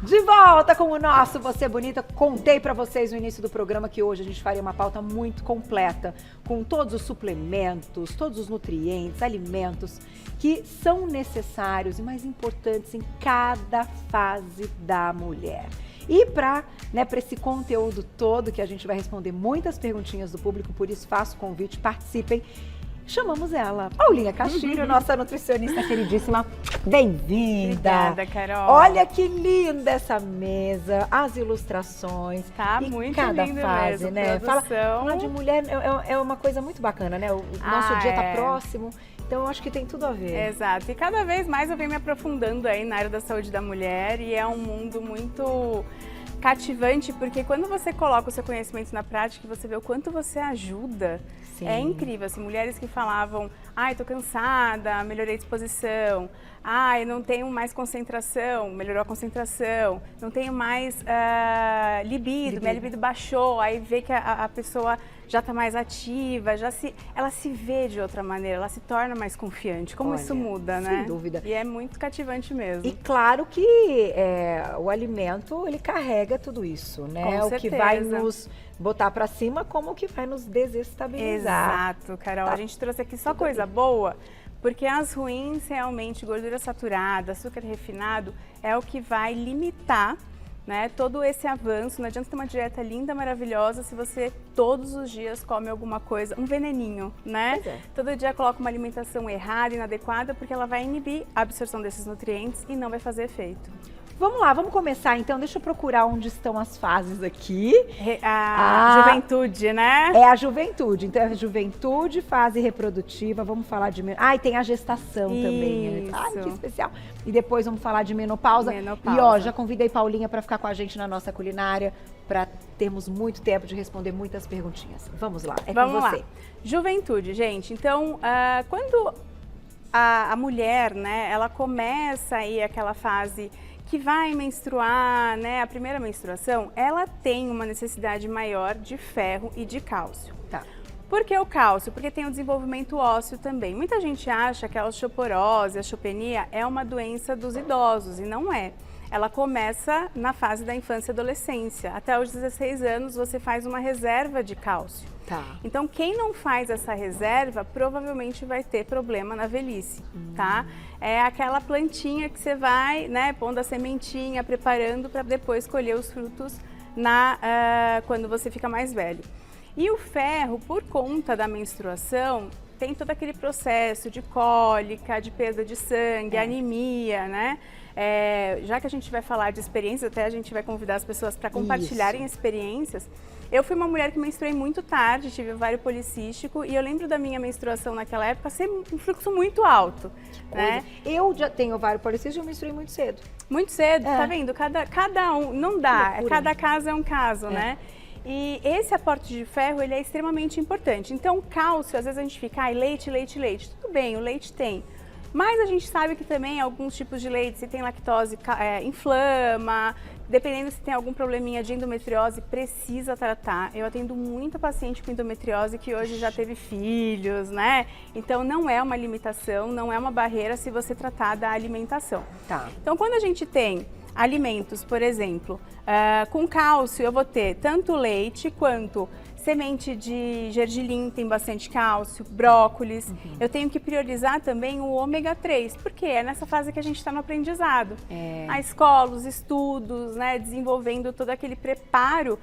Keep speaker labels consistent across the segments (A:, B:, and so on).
A: De volta com o nosso Você Bonita. Contei pra vocês no início do programa que hoje a gente faria uma pauta muito completa, com todos os suplementos, todos os nutrientes, alimentos que são necessários e mais importantes em cada fase da mulher. E para esse conteúdo todo, que a gente vai responder muitas perguntinhas do público, por isso faço o convite, participem. Chamamos ela, Paulinha Castilho, nossa nutricionista queridíssima. Bem-vinda!
B: Obrigada, Carol.
A: Olha que linda essa mesa, as ilustrações.
B: Tá
A: e
B: muito
A: cada
B: lindo
A: fase,
B: mesmo,
A: né?
B: produção.
A: Falar de mulher é uma coisa muito bacana, né? O nosso dia tá próximo, então eu acho que tem tudo a ver.
B: Exato. E cada vez mais eu venho me aprofundando aí na área da saúde da mulher e é um mundo muito cativante, porque quando você coloca o seu conhecimento na prática, você vê o quanto você ajuda. Sim. É incrível, assim, mulheres que falavam, ai, tô cansada, melhorei a disposição, ai, não tenho mais concentração, melhorou a concentração, não tenho mais libido, minha libido baixou, aí vê que a pessoa já está mais ativa, ela se vê de outra maneira, ela se torna mais confiante. Como isso muda, né?
A: Sem dúvida.
B: E é muito cativante mesmo.
A: E claro que o alimento, ele carrega tudo isso, né?
B: Com
A: o
B: certeza.
A: Que vai nos botar para cima, como o que vai nos desestabilizar.
B: Exato, Carol.
A: Tá.
B: A gente trouxe aqui só coisa boa, porque as ruins, realmente, gordura saturada, açúcar refinado, é o que vai limitar, né, todo esse avanço. Não adianta ter uma dieta linda, maravilhosa, se você todos os dias come alguma coisa, um veneninho, né?
A: Pois é.
B: Todo dia coloca uma alimentação errada, inadequada, porque ela vai inibir a absorção desses nutrientes e não vai fazer efeito.
A: Vamos lá, vamos começar então. Deixa eu procurar onde estão as fases aqui.
B: A juventude, né?
A: É a juventude. Então é a juventude, fase reprodutiva. Vamos falar de... e tem a gestação também. Ai, que especial. E depois vamos falar de menopausa. E ó, já convidei Paulinha para ficar com a gente na nossa culinária, para termos muito tempo de responder muitas perguntinhas. Vamos lá,
B: vamos
A: com você.
B: Lá. Juventude, gente. Então, quando a mulher, né, ela começa aí aquela fase que vai menstruar, né, a primeira menstruação, ela tem uma necessidade maior de ferro e de cálcio.
A: Tá.
B: Por que o cálcio? Porque tem o desenvolvimento ósseo também. Muita gente acha que a osteoporose, a osteopenia é uma doença dos idosos, e não é. Ela começa na fase da infância e adolescência. Até os 16 anos você faz uma reserva de cálcio.
A: Tá.
B: Então, quem não faz essa reserva provavelmente vai ter problema na velhice, tá? É aquela plantinha que você vai, né, pondo a sementinha, preparando para depois colher os frutos quando você fica mais velho. E o ferro, por conta da menstruação, tem todo aquele processo de cólica, de perda de sangue, anemia, né? Já que a gente vai falar de experiências, até a gente vai convidar as pessoas para compartilharem experiências. Eu fui uma mulher que menstruei muito tarde, tive ovário policístico, e eu lembro da minha menstruação naquela época ser um fluxo muito alto, né?
A: Eu já tenho ovário policístico e eu menstruei muito cedo.
B: Muito cedo, tá vendo? Cada um, não dá, cada caso é um caso, né? E esse aporte de ferro, ele é extremamente importante. Então, cálcio, às vezes a gente fica, leite, leite, leite. Tudo bem, o leite tem. Mas a gente sabe que também alguns tipos de leite, se tem lactose, inflama. Dependendo se tem algum probleminha de endometriose, precisa tratar. Eu atendo muita paciente com endometriose que hoje já teve filhos, né? Então, não é uma limitação, não é uma barreira se você tratar da alimentação.
A: Tá.
B: Então, quando a gente tem alimentos, por exemplo, com cálcio, eu vou ter tanto leite quanto semente de gergelim, tem bastante cálcio, brócolis. Eu tenho que priorizar também o ômega 3, porque é nessa fase que a gente está no aprendizado. A escola, os estudos, né, desenvolvendo todo aquele preparo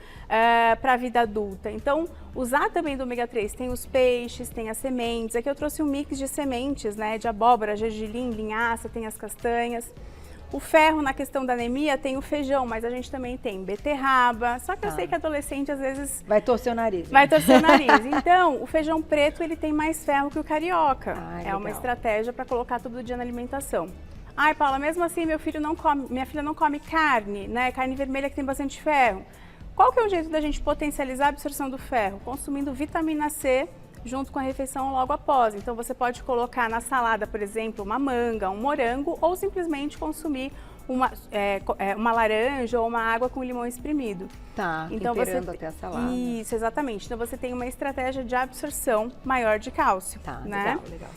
B: para a vida adulta. Então, usar também do ômega 3, tem os peixes, tem as sementes. Aqui eu trouxe um mix de sementes, né, de abóbora, gergelim, linhaça, tem as castanhas. O ferro, na questão da anemia, tem o feijão, mas a gente também tem beterraba. Só que eu sei que adolescente, às vezes...
A: Vai torcer o nariz.
B: Vai torcer o nariz. Então, o feijão preto, ele tem mais ferro que o carioca. É uma estratégia para colocar todo dia na alimentação. Ai, Paula, mesmo assim, minha filha não come carne, né? Carne vermelha que tem bastante ferro. Qual que é o jeito da gente potencializar a absorção do ferro? Consumindo vitamina C, junto com a refeição logo após. Então você pode colocar na salada, por exemplo, uma manga, um morango, ou simplesmente consumir uma laranja ou uma água com limão espremido.
A: Tá,
B: então
A: temperando até a salada.
B: Isso, exatamente. Então você tem uma estratégia de absorção maior de cálcio.
A: Tá,
B: né?
A: legal.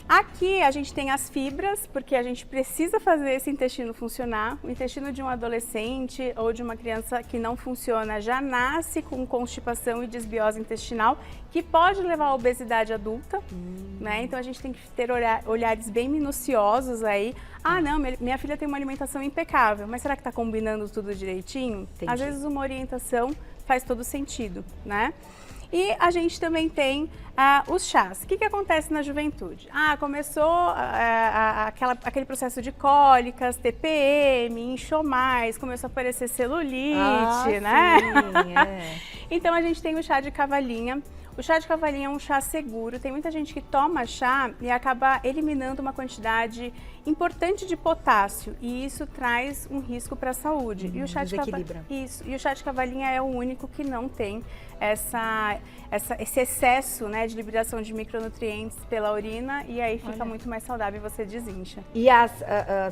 B: Aqui a gente tem as fibras, porque a gente precisa fazer esse intestino funcionar. O intestino de um adolescente ou de uma criança que não funciona já nasce com constipação e desbiose intestinal, que pode levar à obesidade adulta, né? Então a gente tem que ter olhares bem minuciosos aí. Ah, não, minha filha tem uma alimentação impecável, mas será que está combinando tudo direitinho?
A: Entendi.
B: Às vezes uma orientação faz todo sentido, né? E a gente também tem os chás. O que acontece na juventude? Começou aquele processo de cólicas, TPM, inchou mais, começou a aparecer celulite, né?
A: Sim, é.
B: Então a gente tem o chá de cavalinha. O chá de cavalinha é um chá seguro. Tem muita gente que toma chá e acaba eliminando uma quantidade importante de potássio, e isso traz um risco para a saúde. E o chá
A: desequilibra.
B: Isso. E o chá de cavalinha é o único que não tem esse excesso, né, de liberação de micronutrientes pela urina, e aí fica muito mais saudável e você desincha.
A: E as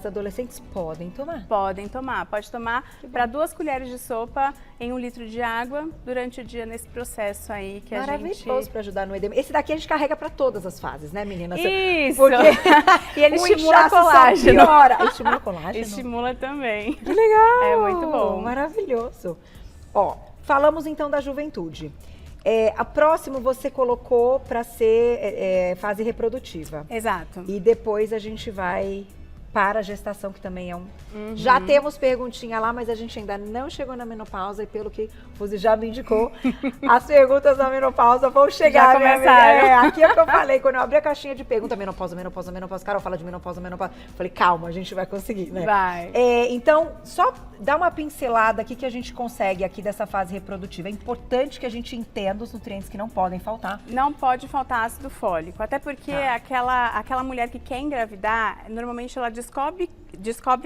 A: adolescentes podem tomar?
B: Podem tomar. Pode tomar para 2 colheres de sopa em 1 litro de água durante o dia, nesse processo aí que a gente...
A: Maravilhoso para ajudar no edema. Esse daqui a gente carrega para todas as fases, né, meninas?
B: Isso!
A: Porque
B: e ele estimula colágeno.
A: Estimula colágeno?
B: Estimula também.
A: Que legal!
B: É muito bom.
A: Maravilhoso. Ó, falamos então da juventude. A próximo você colocou para ser fase reprodutiva.
B: Exato.
A: E depois a gente vai para a gestação, que também é um... Já temos perguntinha lá, mas a gente ainda não chegou na menopausa, e pelo que você já me indicou, as perguntas da menopausa vão chegar.
B: Já começaram.
A: Aqui é o que eu falei, quando eu abri a caixinha de pergunta, menopausa, Carol fala de menopausa. Falei, calma, a gente vai conseguir, né?
B: Vai.
A: Então, só dá uma pincelada aqui que a gente consegue aqui dessa fase reprodutiva. É importante que a gente entenda os nutrientes que não podem faltar.
B: Não pode faltar ácido fólico, até porque aquela mulher que quer engravidar, normalmente ela descobre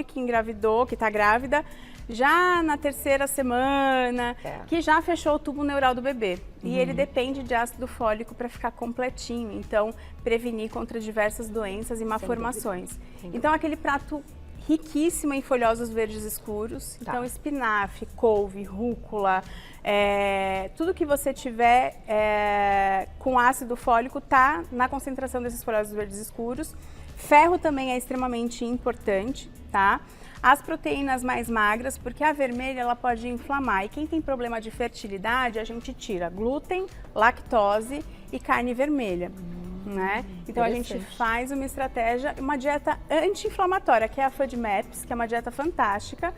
B: que engravidou, que está grávida, já na 3ª semana, que já fechou o tubo neural do bebê. E ele depende de ácido fólico para ficar completinho, então prevenir contra diversas doenças e malformações. Então aquele prato riquíssimo em folhosos verdes escuros, então espinafre, couve, rúcula, tudo que você tiver com ácido fólico está na concentração desses folhosos verdes escuros. Ferro também é extremamente importante, tá? As proteínas mais magras, porque a vermelha ela pode inflamar. E quem tem problema de fertilidade, a gente tira glúten, lactose e carne vermelha, né? Então a gente faz uma estratégia, uma dieta anti-inflamatória, que é a FODMAPs, que é uma dieta fantástica,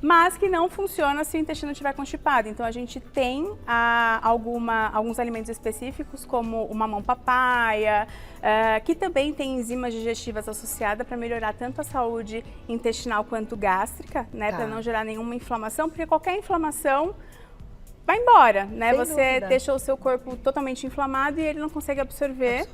B: mas que não funciona se o intestino estiver constipado. Então a gente tem alguns alimentos específicos, como o mamão papaya, que também tem enzimas digestivas associadas para melhorar tanto a saúde intestinal quanto gástrica, né? Para não gerar nenhuma inflamação, porque qualquer inflamação vai embora, né?
A: Sem
B: você
A: dúvida.
B: deixou o seu corpo totalmente inflamado e ele não consegue absorver.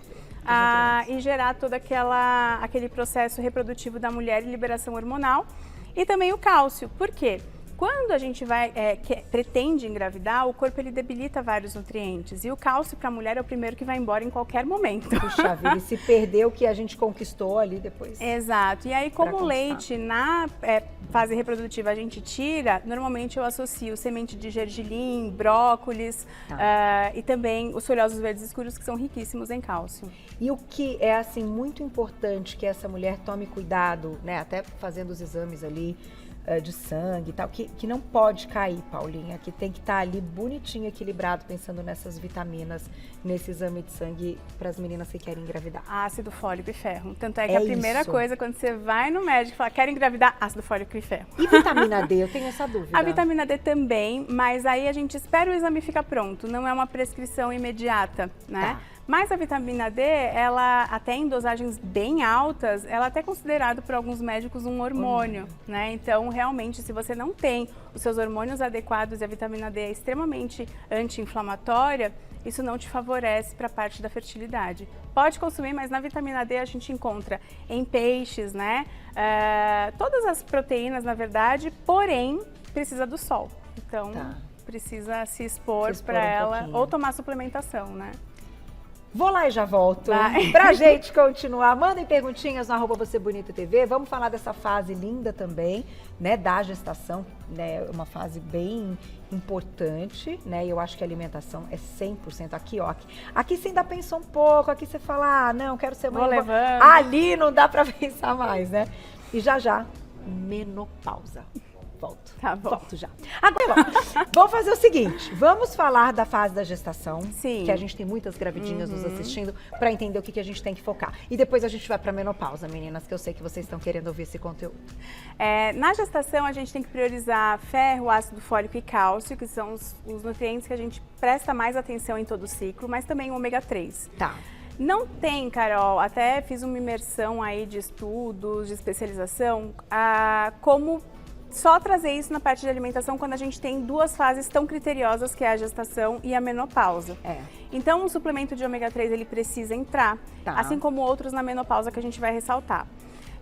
B: E gerar todo aquele processo reprodutivo da mulher e liberação hormonal. E também o cálcio. Por quê? Quando a gente pretende engravidar, o corpo ele debilita vários nutrientes. E o cálcio para a mulher é o primeiro que vai embora em qualquer momento.
A: Puxa vida, e se perder o que a gente conquistou ali depois.
B: Exato. E aí, como o leite na fase reprodutiva a gente tira, normalmente eu associo semente de gergelim, brócolis e também os folhosos verdes escuros, que são riquíssimos em cálcio.
A: E o que é, assim, muito importante que essa mulher tome cuidado, né, até fazendo os exames ali de sangue e tal, que não pode cair, Paulinha, que tem que estar ali bonitinho, equilibrado, pensando nessas vitaminas, nesse exame de sangue para as meninas que querem engravidar.
B: Ácido fólico e ferro. Tanto é que a primeira coisa, quando você vai no médico e fala, quero engravidar, ácido fólico e ferro.
A: E vitamina D? Eu tenho essa dúvida.
B: A vitamina D também, mas aí a gente espera o exame ficar pronto, não é uma prescrição imediata, né? Mas a vitamina D, ela até em dosagens bem altas, ela é até considerada por alguns médicos um hormônio, né? Então, realmente, se você não tem os seus hormônios adequados e a vitamina D é extremamente anti-inflamatória, isso não te favorece para a parte da fertilidade. Pode consumir, mas na vitamina D a gente encontra em peixes, né? Todas as proteínas, na verdade, porém, precisa do sol. Então, precisa se expor para ela ou tomar suplementação, né?
A: Vou lá e já volto.
B: Vai.
A: Pra gente continuar, mandem perguntinhas no @vocêbonita.tv. Vamos falar dessa fase linda também, né, da gestação, né, uma fase bem importante, né, e eu acho que a alimentação é 100% aqui, ó. Aqui você ainda pensa um pouco, aqui você fala, ah, não, quero ser mãe.
B: Vou levando.
A: Ali não dá pra pensar mais, né? E já, menopausa. Volto.
B: Tá bom.
A: Volto já. Agora, vamos fazer o seguinte, vamos falar da fase da gestação,
B: Sim.
A: que a gente tem muitas gravidinhas nos assistindo, para entender o que a gente tem que focar. E depois a gente vai para menopausa, meninas, que eu sei que vocês estão querendo ouvir esse conteúdo.
B: Na gestação, a gente tem que priorizar ferro, ácido fólico e cálcio, que são os nutrientes que a gente presta mais atenção em todo o ciclo, mas também o ômega 3.
A: Tá.
B: Não tem, Carol, até fiz uma imersão aí de estudos, de especialização, como só trazer isso na parte de alimentação quando a gente tem duas fases tão criteriosas, que é a gestação e a menopausa. Então, o suplemento de ômega 3, ele precisa entrar, assim como outros na menopausa que a gente vai ressaltar.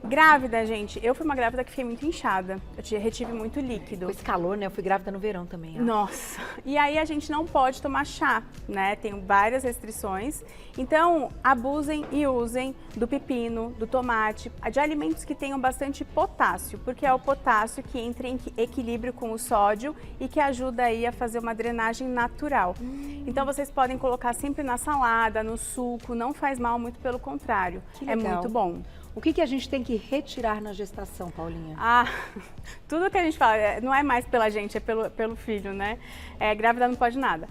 B: Grávida, gente, eu fui uma grávida que fiquei muito inchada, eu retive muito líquido.
A: Com esse calor, né? Eu fui grávida no verão também. Ó.
B: Nossa! E aí a gente não pode tomar chá, né? Tem várias restrições. Então, abusem e usem do pepino, do tomate, de alimentos que tenham bastante potássio, porque é o potássio que entra em equilíbrio com o sódio e que ajuda aí a fazer uma drenagem natural. Então, vocês podem colocar sempre na salada, no suco, não faz mal, muito pelo contrário. É muito bom.
A: O que a gente tem que retirar na gestação, Paulinha?
B: Tudo que a gente fala, não é mais pela gente, é pelo filho, né? Grávida não pode nada.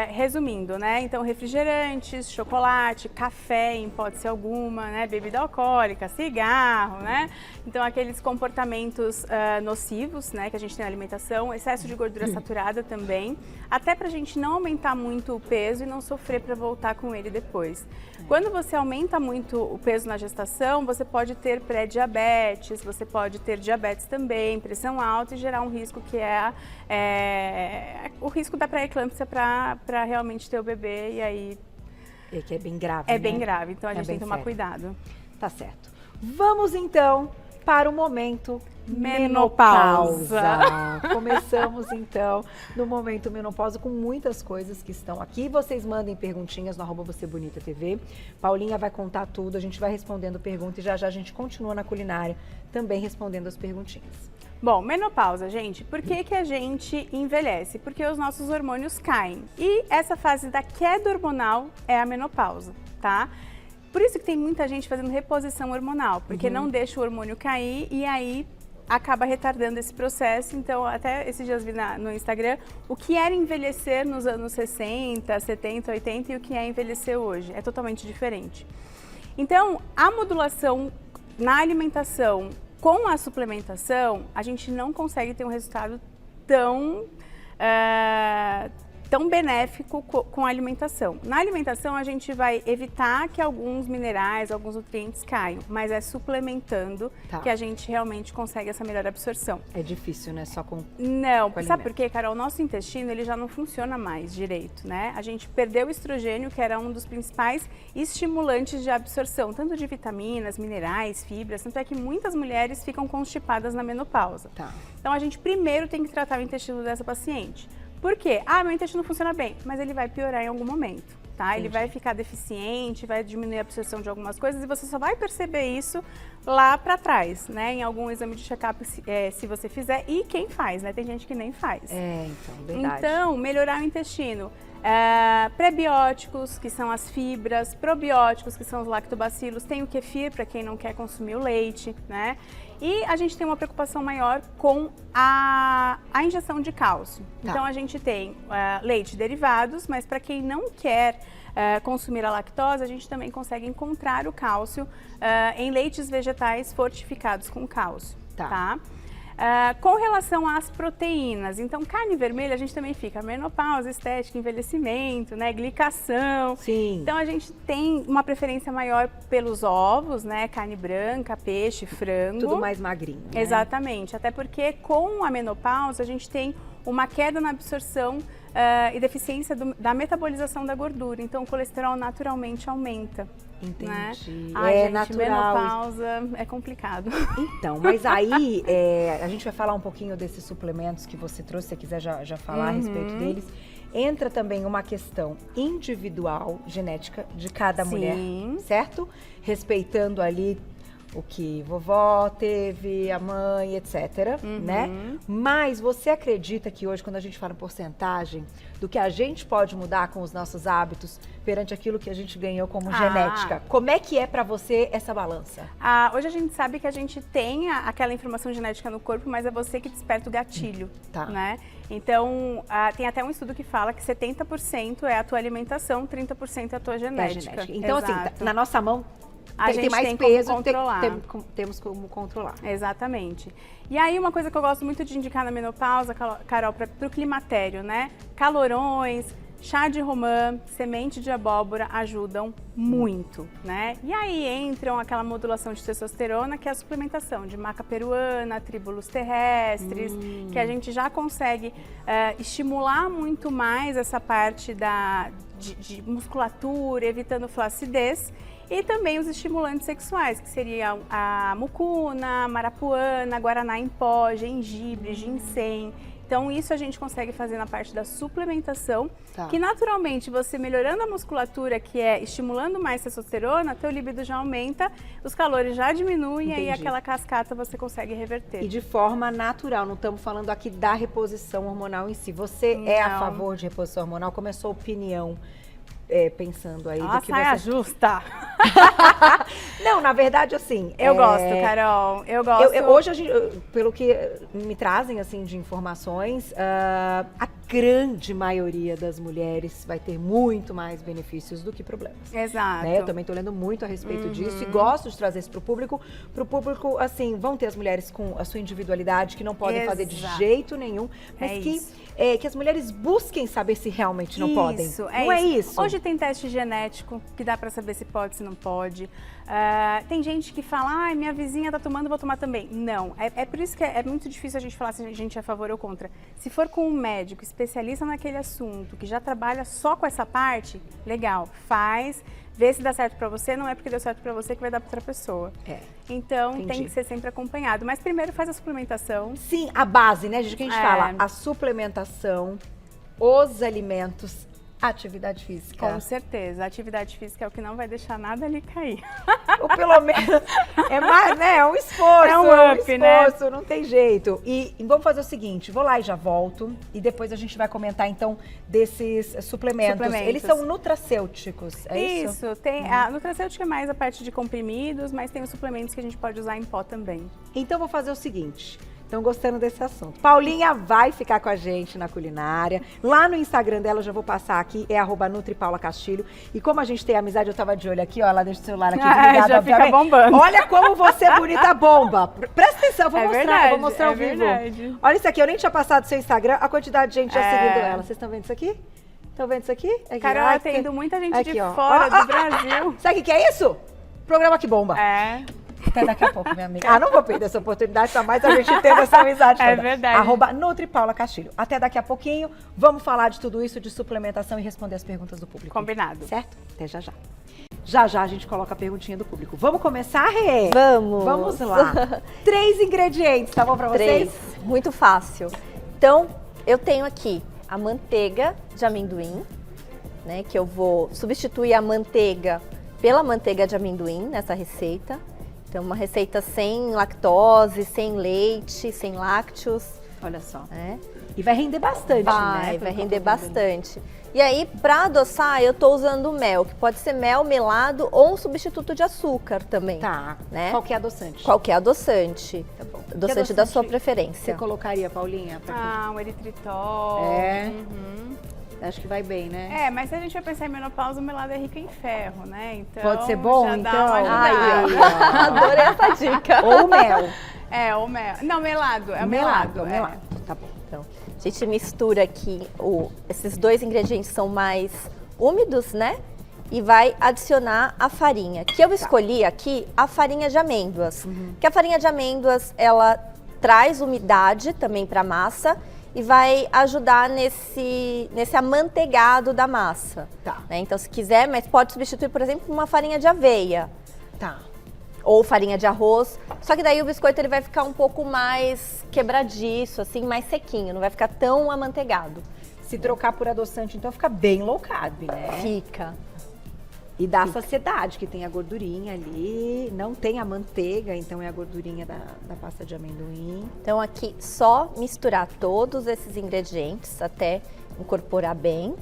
B: Resumindo, né? Então, refrigerantes, chocolate, café em hipótese alguma, né? Bebida alcoólica, cigarro, né? Então, aqueles comportamentos nocivos, né? Que a gente tem na alimentação, excesso de gordura saturada também, até pra gente não aumentar muito o peso e não sofrer para voltar com ele depois. Quando você aumenta muito o peso na gestação, você pode ter pré-diabetes, você pode ter diabetes também, pressão alta e gerar um risco que é o risco da pré-eclâmpsia para realmente ter o bebê e aí...
A: que é bem grave,
B: É bem grave, então a gente tem que tomar
A: sério.
B: Cuidado.
A: Tá certo. Vamos então para o momento
B: menopausa.
A: Começamos então no momento menopausa com muitas coisas que estão aqui. Vocês mandem perguntinhas no @vocêbonita.tv. Paulinha vai contar tudo, a gente vai respondendo perguntas e já a gente continua na culinária também respondendo as perguntinhas.
B: Bom, menopausa, gente, por que a gente envelhece? Porque os nossos hormônios caem. E essa fase da queda hormonal é a menopausa, tá? Por isso que tem muita gente fazendo reposição hormonal, porque não deixa o hormônio cair e aí acaba retardando esse processo. Então, até esses dias vi no Instagram o que era envelhecer nos anos 60, 70, 80 e o que é envelhecer hoje. É totalmente diferente. Então, a modulação na alimentação com a suplementação, a gente não consegue ter um resultado tão benéfico com a alimentação. Na alimentação, a gente vai evitar que alguns minerais, alguns nutrientes caiam, mas é suplementando que a gente realmente consegue essa melhor absorção.
A: É difícil, né? Só com
B: Não,
A: com
B: sabe por quê, Carol? O nosso intestino, ele já não funciona mais direito, né? A gente perdeu o estrogênio, que era um dos principais estimulantes de absorção, tanto de vitaminas, minerais, fibras, tanto é que muitas mulheres ficam constipadas na menopausa. Então, a gente primeiro tem que tratar o intestino dessa paciente. Por quê? Meu intestino funciona bem, mas ele vai piorar em algum momento, tá? Ele vai ficar deficiente, vai diminuir a absorção de algumas coisas e você só vai perceber isso lá pra trás, né? Em algum exame de check-up, se você fizer, e quem faz, né? Tem gente que nem faz.
A: Então, verdade.
B: Então, melhorar o intestino. Prebióticos, que são as fibras, probióticos, que são os lactobacilos, tem o kefir para quem não quer consumir o leite, né? E a gente tem uma preocupação maior com a injeção de cálcio. Então, a gente tem leite e derivados, mas para quem não quer consumir a lactose, a gente também consegue encontrar o cálcio em leites vegetais fortificados com cálcio, tá? Com relação às proteínas, então carne vermelha a gente também fica menopausa, estética, envelhecimento, né, glicação.
A: Sim.
B: Então a gente tem uma preferência maior pelos ovos, né, carne branca, peixe, frango.
A: Tudo mais magrinho, né?
B: Exatamente, até porque com a menopausa a gente tem uma queda na absorção e deficiência da metabolização da gordura, então o colesterol naturalmente aumenta,
A: Entendi.
B: Ai, gente,
A: natural.
B: menopausa é complicado.
A: Então, mas aí a gente vai falar um pouquinho desses suplementos que você trouxe, se você quiser já falar a respeito deles. Entra também uma questão individual, genética de cada mulher, certo? Respeitando ali o que vovó teve, a mãe, etc, né? Mas você acredita que hoje, quando a gente fala em porcentagem do que a gente pode mudar com os nossos hábitos perante aquilo que a gente ganhou como genética, como é que é pra você essa balança?
B: Hoje a gente sabe que a gente tem aquela informação genética no corpo, mas é você que desperta o gatilho, né? Então, tem até um estudo que fala que 70% é a tua alimentação, 30% é a tua genética.
A: Então, assim, na nossa mão,
B: a gente
A: tem mais
B: tem
A: peso,
B: como controlar.
A: Temos como controlar.
B: Exatamente. E aí, uma coisa que eu gosto muito de indicar na menopausa, Carol, para o climatério, né? Calorões, chá de romã, semente de abóbora ajudam muito, né? E aí entram aquela modulação de testosterona, que é a suplementação de maca peruana, tríbulos terrestres, que a gente já consegue estimular muito mais essa parte de musculatura, evitando flacidez. E também os estimulantes sexuais, que seriam a mucuna, marapuana, guaraná em pó, gengibre, ginseng. Então isso a gente consegue fazer na parte da suplementação, que naturalmente você melhorando a musculatura, que é estimulando mais testosterona, teu libido já aumenta, os calores já diminuem e aí aquela cascata você consegue reverter.
A: E de forma natural, não estamos falando aqui da reposição hormonal em si. Você é a favor de reposição hormonal? Como é a sua opinião? Pensando aí do que
B: saia justa!
A: Não, na verdade, assim...
B: Eu gosto, Carol, eu gosto.
A: Hoje, pelo que me trazem, assim, de informações, a grande maioria das mulheres vai ter muito mais benefícios do que problemas.
B: Exato.
A: Né? Eu também estou lendo muito a respeito disso e gosto de trazer isso para o público. Para o público, assim, vão ter as mulheres com a sua individualidade, que não podem fazer de jeito nenhum, mas que as mulheres busquem saber se realmente não podem. Não é isso?
B: Hoje tem teste genético que dá para saber se pode, se não pode. Tem gente que fala, minha vizinha tá tomando, vou tomar também. Não, é por isso que é muito difícil a gente falar se a gente é a favor ou contra. Se for com um médico especialista naquele assunto, que já trabalha só com essa parte, legal, faz, vê se dá certo para você, não é porque deu certo para você que vai dar para outra pessoa. Então tem que ser sempre acompanhado. Mas primeiro faz a suplementação.
A: Sim, a base, né, gente, que a gente fala, a suplementação, os alimentos, atividade física.
B: Com certeza, a atividade física é o que não vai deixar nada ali cair.
A: Ou pelo menos, é mais, né, é um esforço,
B: né?
A: Não tem jeito. E vamos fazer o seguinte, vou lá e já volto, e depois a gente vai comentar, então, desses suplementos. Eles são nutracêuticos, é isso?
B: Isso, tem, a nutracêutica é mais a parte de comprimidos, mas tem os suplementos que a gente pode usar em pó também.
A: Então, vou fazer o seguinte... Estão gostando desse assunto. Paulinha vai ficar com a gente na culinária. Lá no Instagram dela, já vou passar aqui, é @NutriPaulaCastilho. E como a gente tem amizade, eu tava de olho aqui, ó, ela deixa o celular aqui desligado,
B: já fica bombando.
A: Olha como você é bonita, bomba. Presta atenção, vou mostrar ao vivo.
B: Verdade.
A: Olha isso aqui, eu nem tinha passado o seu Instagram, a quantidade de gente já seguindo ela. Vocês estão vendo isso aqui? Estão vendo isso aqui?
B: Carol, atendo muita gente aqui, de fora do Brasil.
A: Sabe o que é isso? Programa que bomba. Até daqui a pouco, minha amiga. Não vou perder essa oportunidade, tá mais a gente tendo essa amizade toda.
B: É verdade.
A: @NutriPaulaCastilho. Até daqui a pouquinho, vamos falar de tudo isso, de suplementação e responder as perguntas do público.
B: Combinado.
A: Certo? Até já já. Já já a gente coloca a perguntinha do público. Vamos começar, Rê?
C: Vamos!
A: Vamos lá. 3 ingredientes, tá bom pra vocês?
C: 3, muito fácil. Então, eu tenho aqui a manteiga de amendoim, né? Que eu vou substituir a manteiga pela manteiga de amendoim nessa receita. Então, uma receita sem lactose, sem leite, sem lácteos.
A: Olha só. E vai render bastante, né?
C: Vai render bastante. E aí, para adoçar, eu tô usando mel, que pode ser mel melado ou um substituto de açúcar também.
A: Tá.
C: Né?
A: Qualquer adoçante.
C: Qualquer adoçante.
A: Tá bom.
C: Adoçante da sua preferência.
A: Você colocaria, Paulinha?
B: Um eritritol.
A: Acho que vai bem, né?
B: Mas se a gente vai pensar em menopausa, o melado é rico em ferro, né? Então,
A: pode ser bom,
B: já
A: então?
B: Dá uma ajudada.
C: Adorei essa dica.
A: Ou mel.
B: Ou mel. Não, melado. É melado.
A: Tá bom.
C: Então, a gente mistura aqui, esses 2 ingredientes são mais úmidos, né? E vai adicionar a farinha, que eu escolhi aqui a farinha de amêndoas. Que a farinha de amêndoas, ela traz umidade também para a massa e vai ajudar nesse amanteigado da massa.
A: Tá.
C: Né? Então, se quiser, mas pode substituir, por exemplo, uma farinha de aveia.
A: Tá.
C: Ou farinha de arroz. Só que daí o biscoito ele vai ficar um pouco mais quebradiço, assim, mais sequinho. Não vai ficar tão amanteigado.
A: Se trocar por adoçante, então fica bem low carb, né?
C: Fica.
A: E dá saciedade, que tem a gordurinha ali, não tem a manteiga, então é a gordurinha da pasta de amendoim.
C: Então aqui só misturar todos esses ingredientes até incorporar bem,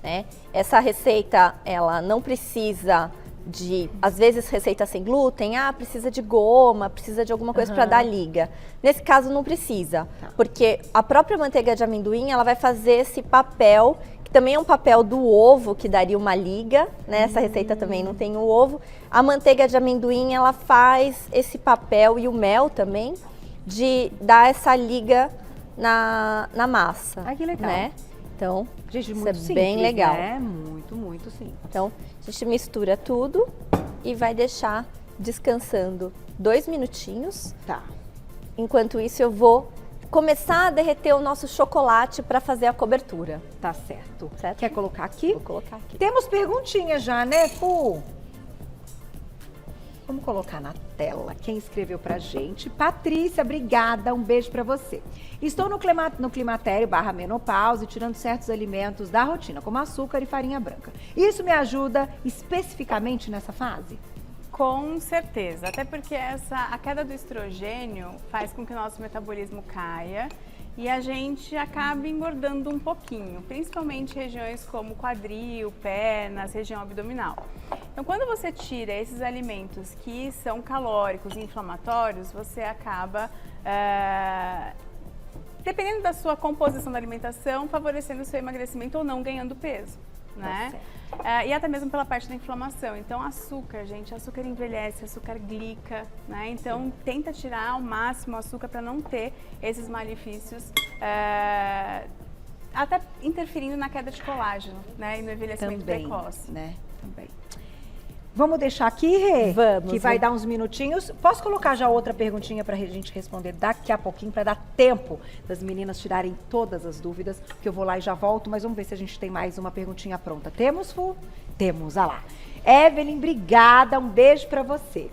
C: né? Essa receita, ela não precisa de, às vezes, receita sem glúten, precisa de goma, precisa de alguma coisa para dar liga. Nesse caso não precisa, porque a própria manteiga de amendoim, ela vai fazer esse papel, que também é um papel do ovo, que daria uma liga, né? Essa receita também não tem o ovo. A manteiga de amendoim, ela faz esse papel, e o mel também, de dar essa liga na massa.
A: Ah, que legal.
C: Né? Então,
A: Gente,
C: isso
A: muito
C: é
A: simples,
C: bem legal.
A: né? Muito, muito simples.
C: Então, a gente mistura tudo e vai deixar descansando 2 minutinhos.
A: Tá.
C: Enquanto isso, eu vou começar a derreter o nosso chocolate para fazer a cobertura.
A: Tá certo.
C: Certo?
A: Quer colocar aqui?
C: Vou colocar aqui.
A: Temos perguntinhas já, né, Fu? Vamos colocar na tela quem escreveu pra gente. Patrícia, obrigada, um beijo pra você. Estou no climatério / menopausa e tirando certos alimentos da rotina, como açúcar e farinha branca. Isso me ajuda especificamente nessa fase?
B: Com certeza, até porque a queda do estrogênio faz com que o nosso metabolismo caia e a gente acaba engordando um pouquinho, principalmente regiões como quadril, pernas, região abdominal. Então, quando você tira esses alimentos que são calóricos e inflamatórios, você acaba, dependendo da sua composição da alimentação, favorecendo o seu emagrecimento ou não ganhando peso, né? E até mesmo pela parte da inflamação. Então, açúcar, gente, açúcar envelhece, açúcar glica, né? Então, tenta tirar ao máximo o açúcar para não ter esses malefícios, até interferindo na queda de colágeno, né? E no envelhecimento precoce.
A: Né? Também. Vamos deixar aqui, Rê?
C: Vamos.
A: Que vai dar uns minutinhos. Posso colocar já outra perguntinha para a gente responder daqui a pouquinho, para dar tempo das meninas tirarem todas as dúvidas, que eu vou lá e já volto, mas vamos ver se a gente tem mais uma perguntinha pronta. Temos, Fu? Temos, olha lá. Evelyn, obrigada, um beijo para você.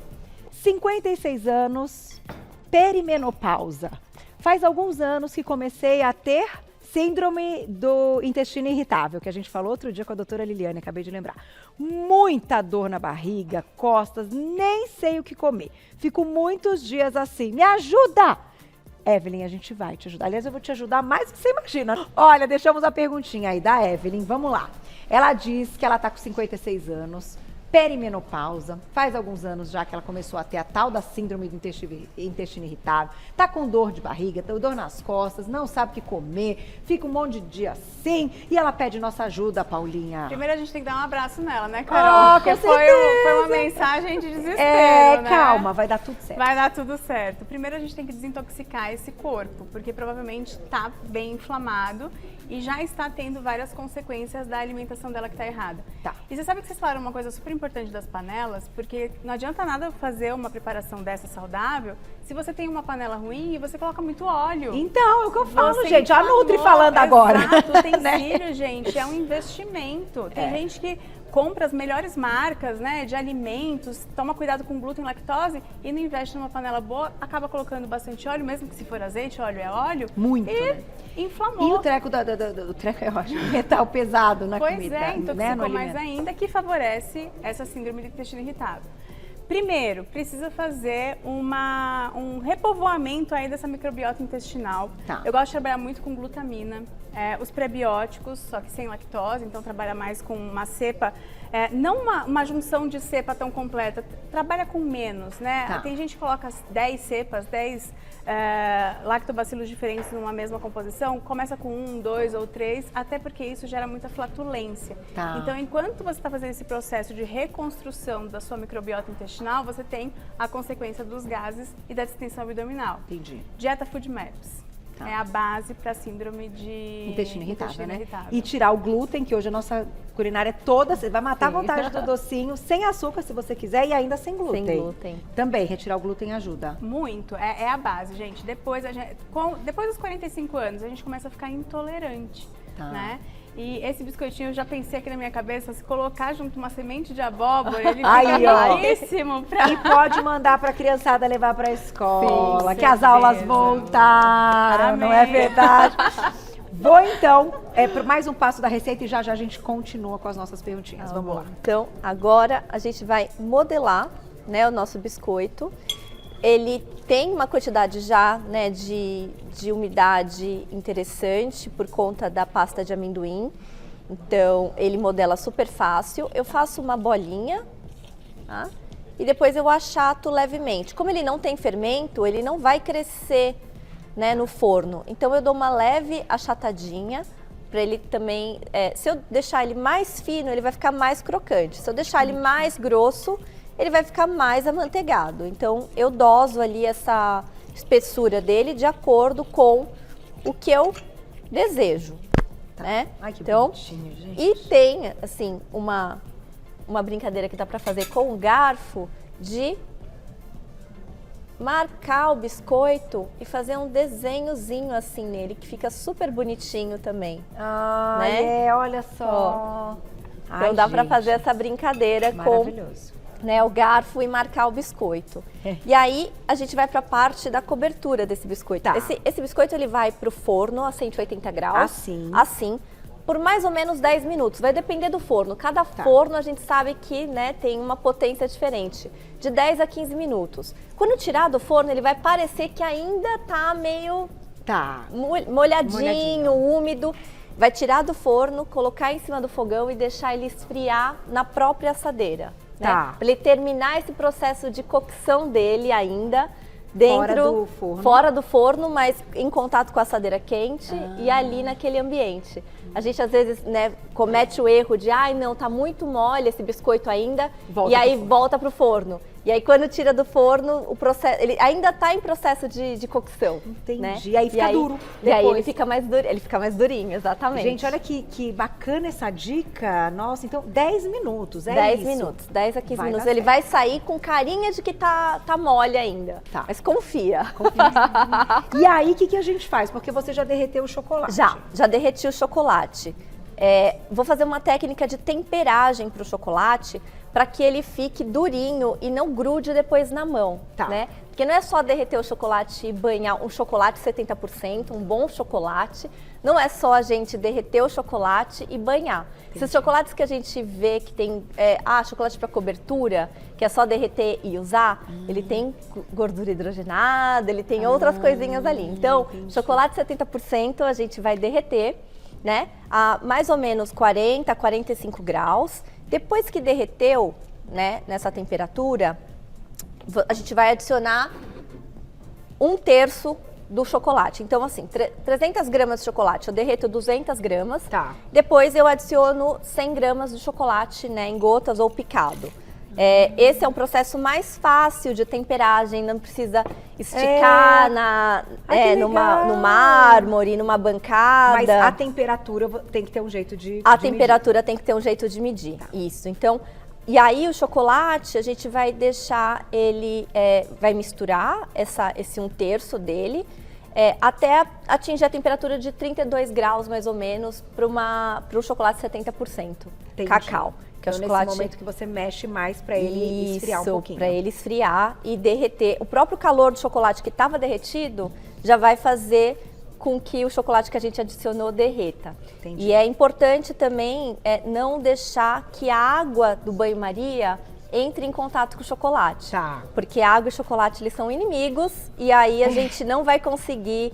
A: 56 anos, perimenopausa. Faz alguns anos que comecei a ter síndrome do intestino irritável, que a gente falou outro dia com a doutora Liliane, acabei de lembrar. Muita dor na barriga, costas, nem sei o que comer. Fico muitos dias assim. Me ajuda! Evelyn, a gente vai te ajudar. Aliás, eu vou te ajudar mais do que você imagina. Olha, deixamos a perguntinha aí da Evelyn. Vamos lá. Ela diz que ela tá com 56 anos, perimenopausa, faz alguns anos já que ela começou a ter a tal da síndrome do intestino irritável, tá com dor de barriga, dor nas costas, não sabe o que comer, fica um monte de dia assim, e ela pede nossa ajuda, Paulinha.
B: Primeiro a gente tem que dar um abraço nela, né, Carol? Porque foi uma mensagem de desespero, né?
A: Calma, vai dar tudo certo.
B: Vai dar tudo certo. Primeiro a gente tem que desintoxicar esse corpo, porque provavelmente tá bem inflamado e já está tendo várias consequências da alimentação dela que tá errada.
A: Tá.
B: E você sabe que vocês falaram uma coisa super importante das panelas, porque não adianta nada fazer uma preparação dessa saudável se você tem uma panela ruim e você coloca muito óleo.
A: Então, é o que eu falo,
B: Você
A: gente. A
B: inflamou.
A: Nutri falando agora.
B: Exato, o utensílio,
A: Né?
B: gente, é um investimento. Tem gente que compra as melhores marcas, né, de alimentos, toma cuidado com glúten e lactose e não investe numa panela boa, acaba colocando bastante óleo, mesmo que se for azeite, óleo é óleo.
A: Muito,
B: e
A: né?
B: inflamou.
A: E o treco do treco é ótimo, metal pesado na
B: Pois
A: comida,
B: é,
A: né,
B: intoxicou
A: no
B: mais
A: alimento.
B: ainda, que favorece essa síndrome do intestino irritável. Primeiro, precisa fazer um repovoamento aí dessa microbiota intestinal.
A: Tá.
B: Eu gosto de trabalhar muito com glutamina, os prebióticos, só que sem lactose, então trabalha mais com uma cepa, não uma junção de cepa tão completa, trabalha com menos, né?
A: Tá.
B: Tem gente que coloca 10 cepas, 10 lactobacilos diferentes numa mesma composição, começa com 1, 2 ou 3, até porque isso gera muita flatulência.
A: Tá.
B: Então, enquanto você está fazendo esse processo de reconstrução da sua microbiota intestinal, você tem a consequência dos gases e da distensão abdominal.
A: Entendi.
B: Dieta Food Maps. é a base para síndrome de
A: Intestino irritável, né?
B: irritável.
A: E tirar o glúten, que hoje a nossa culinária é toda, você vai matar a
C: Sim.
A: vontade do docinho, sem açúcar se você quiser e ainda sem glúten.
C: Sem glúten.
A: Também, retirar o glúten ajuda.
B: Muito, é a base, gente. Depois dos 45 anos, a gente começa a ficar intolerante,
A: Tá.
B: né? E esse biscoitinho eu já pensei aqui na minha cabeça, se colocar junto uma semente de abóbora, ele fica
A: Aí, ó.
B: belíssimo pra...
A: E pode mandar para a criançada levar para a escola,
B: Sim,
A: que as
B: certeza.
A: aulas voltaram, não é
B: Amém.
A: verdade? Vou então para mais um passo da receita e já já a gente continua com as nossas perguntinhas. Vamos lá.
C: Então, agora a gente vai modelar, né, o nosso biscoito. Ele tem uma quantidade já, né, de umidade interessante por conta da pasta de amendoim. Então, ele modela super fácil. Eu faço uma bolinha, tá? E depois eu achato levemente. Como ele não tem fermento, ele não vai crescer, né, no forno. Então, eu dou uma leve achatadinha para ele também... se eu deixar ele mais fino, ele vai ficar mais crocante. Se eu deixar ele mais grosso, ele vai ficar mais amanteigado. Então, eu doso ali essa espessura dele de acordo com o que eu desejo, né?
A: Ai, que
C: então,
A: bonitinho, gente.
C: e tem, assim, uma brincadeira que dá para fazer com o garfo de marcar o biscoito e fazer um desenhozinho assim nele, que fica super bonitinho também.
A: Ah,
C: né?
A: olha só.
C: Então dá para fazer essa brincadeira com,
A: maravilhoso.
C: né, o garfo e marcar o biscoito. E aí a gente vai para a parte da cobertura desse biscoito.
A: Tá.
C: Esse biscoito ele vai para o forno a 180 graus. Assim, por mais ou menos 10 minutos. Vai depender do forno. Cada forno a gente sabe que, né, tem uma potência diferente. De 10 a 15 minutos. Quando tirar do forno, ele vai parecer que ainda tá meio molhadinho, úmido. Vai tirar do forno, colocar em cima do fogão e deixar ele esfriar na própria assadeira. Né?
A: Tá.
C: Para ele terminar esse processo de cocção dele ainda dentro, fora do forno, mas em contato com a assadeira quente e ali naquele ambiente. A gente às vezes, né, comete o erro de, ai não, tá muito mole esse biscoito ainda, e aí volta pro forno. E aí quando tira do forno, o processo, ele ainda tá em processo de cocção.
A: Entendi.
C: Né?
A: E aí fica duro.
C: E aí ele fica mais duro, ele fica mais durinho, exatamente.
A: Gente, olha que bacana essa dica. Nossa, então 10 minutos,
C: 10 minutos, 10 a 15 minutos. Ele
A: certo.
C: vai sair com carinha de que tá mole ainda.
A: Tá.
C: Mas confia.
A: E aí, o que a gente faz? Porque você já derreteu o chocolate.
C: Já derreti o chocolate. Vou fazer uma técnica de temperagem para o chocolate para que ele fique durinho e não grude depois na mão, né? Porque não é só derreter o chocolate e banhar um chocolate 70%, um bom chocolate. Não é só a gente derreter o chocolate e banhar. Esses chocolates que a gente vê que tem, chocolate para cobertura, que é só derreter e usar, ele tem gordura hidrogenada, ele tem outras coisinhas ali. Então, chocolate 70% a gente vai derreter, né, a mais ou menos 40, 45 graus. Depois que derreteu, né, nessa temperatura, a gente vai adicionar 1/3 do chocolate. Então, assim, 300 gramas de chocolate, eu derreto 200 gramas.
A: Tá.
C: Depois eu adiciono 100 gramas de chocolate, né, em gotas ou picado. Esse é um processo mais fácil de temperagem, não precisa esticar no mármore, numa bancada.
A: Mas a temperatura tem que ter um jeito de
C: temperatura tem que ter um jeito de medir, isso. Então, e aí o chocolate, a gente vai deixar ele, vai misturar esse 1/3 dele, até atingir a temperatura de 32 graus, mais ou menos, para o chocolate 70%.
A: Entendi.
C: Cacau. Que é o chocolate...
A: nesse momento que você mexe mais para ele esfriar um pouquinho.
C: Para ele esfriar e derreter. O próprio calor do chocolate que estava derretido já vai fazer com que o chocolate que a gente adicionou derreta.
A: Entendi.
C: E é importante também não deixar que a água do banho-maria entre em contato com o chocolate.
A: Tá.
C: Porque água e chocolate, eles são inimigos e aí a gente não vai conseguir...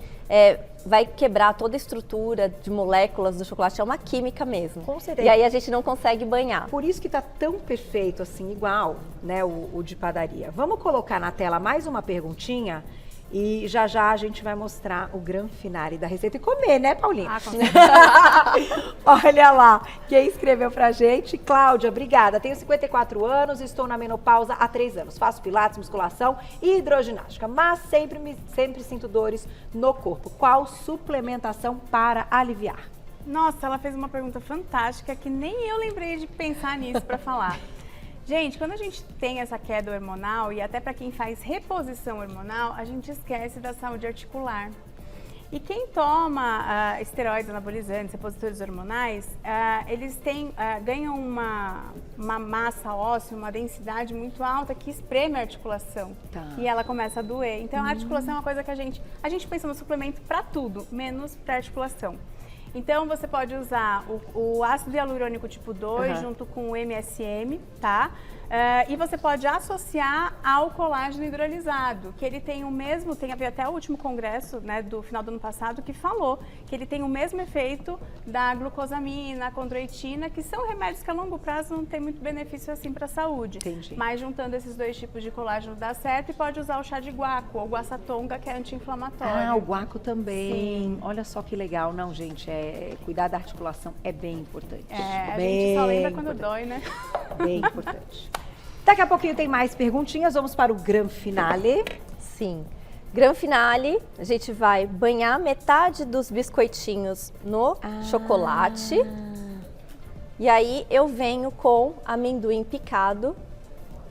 C: vai quebrar toda a estrutura de moléculas do chocolate, é uma química mesmo.
A: Com certeza.
C: E aí a gente não consegue banhar.
A: Por isso que tá tão perfeito assim, igual, né, o de padaria. Vamos colocar na tela mais uma perguntinha E já já a gente vai mostrar o grande finale da receita e comer, né, Paulinha?
B: Ah, com certeza.
A: Olha lá, quem escreveu pra gente, Cláudia, obrigada. Tenho 54 anos, estou na menopausa há 3 anos. Faço pilates, musculação e hidroginástica, mas sempre sinto dores no corpo. Qual suplementação para aliviar?
B: Nossa, ela fez uma pergunta fantástica que nem eu lembrei de pensar nisso para falar. Gente, quando a gente tem essa queda hormonal e até para quem faz reposição hormonal, a gente esquece da saúde articular. E quem toma esteroides anabolizantes, repositores hormonais, eles ganham uma massa óssea, uma densidade muito alta que espreme a articulação.
A: Tá.
B: E ela começa a doer. Então a articulação é uma coisa que a gente pensa no suplemento para tudo, menos para articulação. Então, você pode usar o ácido hialurônico tipo 2 junto com o MSM, tá? E você pode associar ao colágeno hidrolisado, que ele tem o mesmo, tem até o último congresso, né, do final do ano passado, que falou que ele tem o mesmo efeito da glucosamina, condroitina, que são remédios que a longo prazo não tem muito benefício assim para a saúde.
A: Entendi.
B: Mas juntando esses dois tipos de colágeno dá certo, e pode usar o chá de guaco ou guaçatonga, que é anti-inflamatório.
A: Ah, o guaco também.
B: Sim.
A: Olha só que legal. Não, gente, cuidar da articulação é bem importante.
B: A
A: bem
B: gente só lembra quando
A: importante.
B: dói, né?
A: Bem importante. Daqui a pouquinho tem mais perguntinhas, vamos para o grande finale.
C: Sim. Grande finale, a gente vai banhar metade dos biscoitinhos no chocolate. E aí eu venho com amendoim picado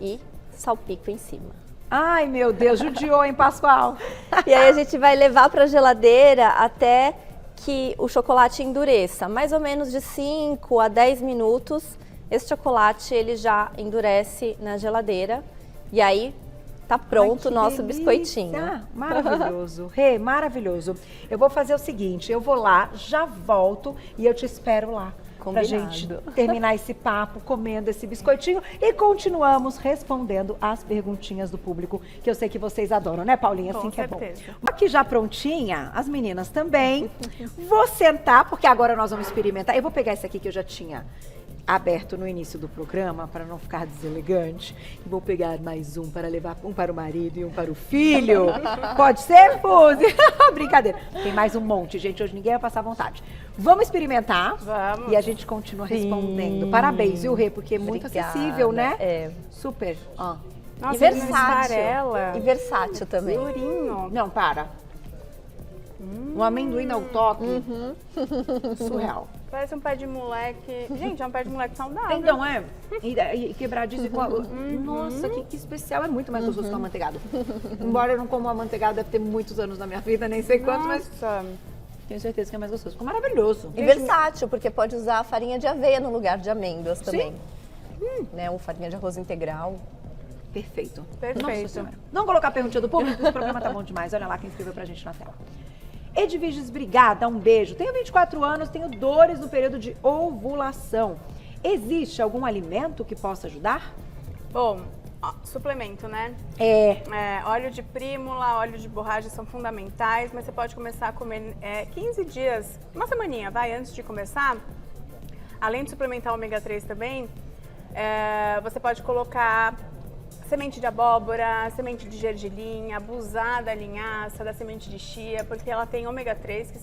C: e salpico em cima.
A: Ai, meu Deus, judiou, hein, Pascoal?
C: E aí a gente vai levar para a geladeira até que o chocolate endureça, mais ou menos de 5 a 10 minutos. Esse chocolate ele já endurece na geladeira e aí tá pronto o nosso biscoitinho.
A: Maravilhoso, Rê, maravilhoso. Eu vou fazer o seguinte, eu vou lá, já volto e eu te espero lá.
C: Combinado.
A: Pra gente terminar esse papo, comendo esse biscoitinho e continuamos respondendo as perguntinhas do público, que eu sei que vocês adoram, né, Paulinha? Assim
B: Com
A: que
B: certeza.
A: é bom. Aqui já prontinha, as meninas também. Vou sentar, porque agora nós vamos experimentar. Eu vou pegar esse aqui que eu já tinha aberto no início do programa, para não ficar deselegante. E vou pegar mais um para levar, um para o marido e um para o filho. Pode ser, Fuzi? Brincadeira. Tem mais um monte, gente. Hoje ninguém vai passar vontade. Vamos experimentar.
B: Vamos.
A: E a gente continua respondendo. Parabéns, viu, Rê? Porque é muito
C: Obrigada.
A: acessível, né?
C: É.
A: Super. Ó.
B: Nossa,
C: E
B: ele não
C: versátil.
B: esfarela.
C: E versátil também.
B: Durinho.
A: Não, para. Um amendoim ao toque. Surreal.
B: Parece um pé de moleque. Gente, é um pé de moleque saudável.
A: Então, e quebradiço igual. Nossa, que especial. É muito mais gostoso que o amanteigado. Embora eu não como amanteigado, deve ter muitos anos na minha vida, nem sei quantos, mas
B: Nossa.
A: tenho certeza que é mais gostoso. Ficou maravilhoso.
C: E versátil, porque pode usar a farinha de aveia no lugar de amêndoas também. Né? Ou farinha de arroz integral.
A: Perfeito.
B: Perfeito.
A: Nossa Senhora. Não colocar a perguntinha do público, esse programa tá bom demais. Olha lá quem escreveu pra gente na tela. Edviges, obrigada, um beijo. Tenho 24 anos, tenho dores no período de ovulação. Existe algum alimento que possa ajudar?
B: Bom, suplemento, né? Óleo de prímula, óleo de borracha são fundamentais, mas você pode começar a comer 15 dias, uma semaninha, antes de começar. Além de suplementar o ômega 3 também, você pode colocar semente de abóbora, semente de gergelim, abusar da linhaça, da semente de chia, porque ela tem ômega 3, que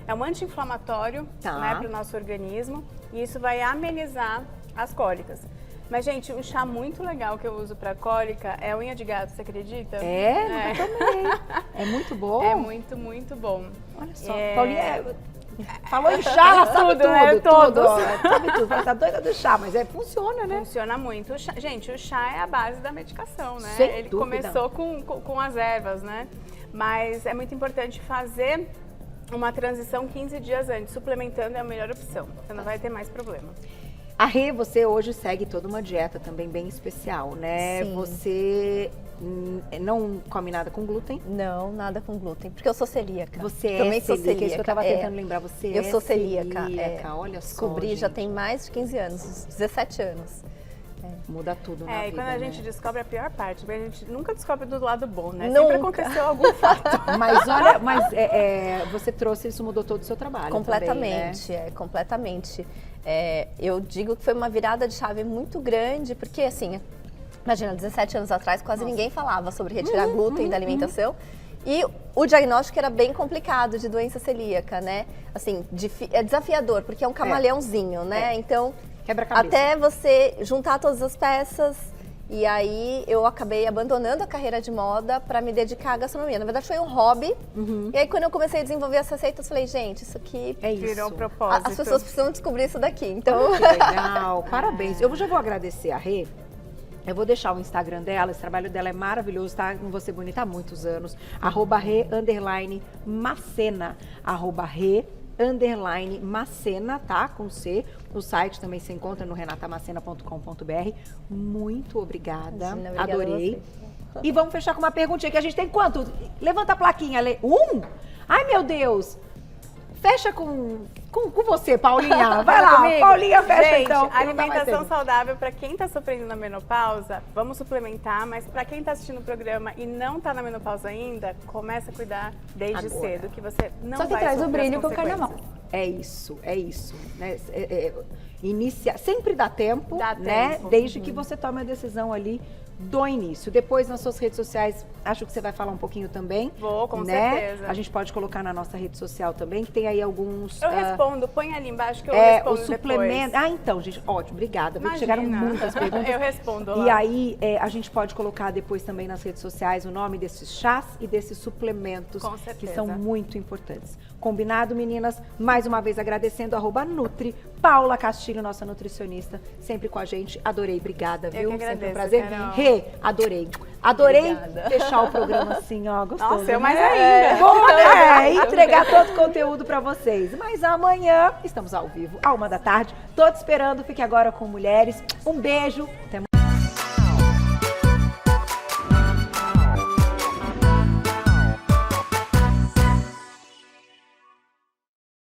B: é um anti-inflamatório, né, para o nosso organismo, e isso vai amenizar as cólicas. Mas, gente, um chá muito legal que eu uso para cólica é unha de gato, você acredita?
A: Eu também. É muito bom?
B: É muito, muito bom.
A: Olha só, Paulinha falou em chá, ela sabe tudo,
B: né?
A: tudo. Sabe tudo, ela tá doida do chá, mas funciona, né?
B: Funciona muito. Gente, o chá é a base da medicação, né?
A: Sem
B: Ele
A: dúvida.
B: começou com as ervas, né? Mas é muito importante fazer uma transição 15 dias antes. Suplementando é a melhor opção. Você não vai ter mais problema.
A: A Rê, você hoje segue toda uma dieta também bem especial, né?
C: Sim.
A: Você não come nada com glúten?
C: Não, nada com glúten, porque eu sou celíaca.
A: Você
C: também
A: sou celíaca, isso que eu tava tentando lembrar. Você
C: eu sou celíaca.
A: Olha só,
C: Descobri já
A: gente.
C: tem mais de 15 anos, 17 anos.
A: Muda tudo na vida,
B: E quando a gente descobre a pior parte, a gente nunca descobre do lado bom, né?
C: Nunca.
B: Sempre aconteceu algum fato.
A: Mas olha, você trouxe, isso mudou todo o seu trabalho
C: Completamente,
A: também, né?
C: Completamente. Eu digo que foi uma virada de chave muito grande, porque assim, imagina, 17 anos atrás quase ninguém falava sobre retirar glúten da alimentação. E o diagnóstico era bem complicado de doença celíaca, né? Assim, é desafiador, porque é um camaleãozinho, né? Então,
A: quebra-cabeça.
C: Até você juntar todas as peças. E aí eu acabei abandonando a carreira de moda para me dedicar à gastronomia. Na verdade foi um hobby. E aí quando eu comecei a desenvolver as receitas, eu falei, gente, isso aqui
B: virou um propósito.
C: As pessoas precisam descobrir isso daqui. Então,
A: que legal, parabéns. Eu já vou agradecer a Rê. Eu vou deixar o Instagram dela, esse trabalho dela é maravilhoso, tá com Você Bonita há muitos anos. @Rê_Macena. @Rê_Macena, tá? Com C. O site também se encontra no renatamacena.com.br. Muito obrigada.
C: Imagina, obrigada
A: Adorei.
C: a você.
A: E vamos fechar com uma perguntinha que a gente tem quanto? Levanta a plaquinha, Lê. Ai, meu Deus. Fecha com você, Paulinha. Vai lá,
B: comigo?
A: Paulinha, fecha
B: Gente,
A: então. que não dá mais
B: alimentação
A: tempo.
B: saudável para quem tá sofrendo na menopausa, vamos suplementar, mas para quem tá assistindo o programa e não tá na menopausa ainda, começa a cuidar desde
A: Agora.
B: cedo, que você não
C: Só que
B: vai
C: traz o
B: sofrer
C: brilho
B: as
C: com o carnaval.
B: consequências.
A: É isso, né? Sempre dá tempo,
B: Dá
A: né?
B: tempo.
A: Desde que você tome a decisão ali do início. Depois nas suas redes sociais, acho que você vai falar um pouquinho também.
B: Vou, com
A: né?
B: certeza.
A: A gente pode colocar na nossa rede social também, que tem aí alguns...
B: Eu respondo, põe ali embaixo que eu
A: o
B: respondo
A: suplemento.
B: depois.
A: Então, gente, ótimo, obrigada. Viu que
B: Imagina.
A: chegaram muitas perguntas.
B: Eu respondo lá.
A: E aí, a gente pode colocar depois também nas redes sociais o nome desses chás e desses suplementos
B: Com
A: que
B: certeza.
A: são muito importantes. Combinado, meninas? Mais uma vez agradecendo, @Nutri, Paula Castilho, nossa nutricionista, sempre com a gente. Adorei, obrigada, viu?
B: que
A: Sempre um
B: agradeço,
A: prazer.
B: Carol.
A: Rê, adorei. Adorei
C: Obrigada.
A: fechar o programa assim, ó, gostoso.
B: Nossa, eu mais
A: né?
B: ainda.
A: Bom, né? Entregar todo o conteúdo pra vocês. Mas amanhã estamos ao vivo, à 1h da tarde. Tô te esperando, fique agora com Mulheres. Um beijo, até amanhã.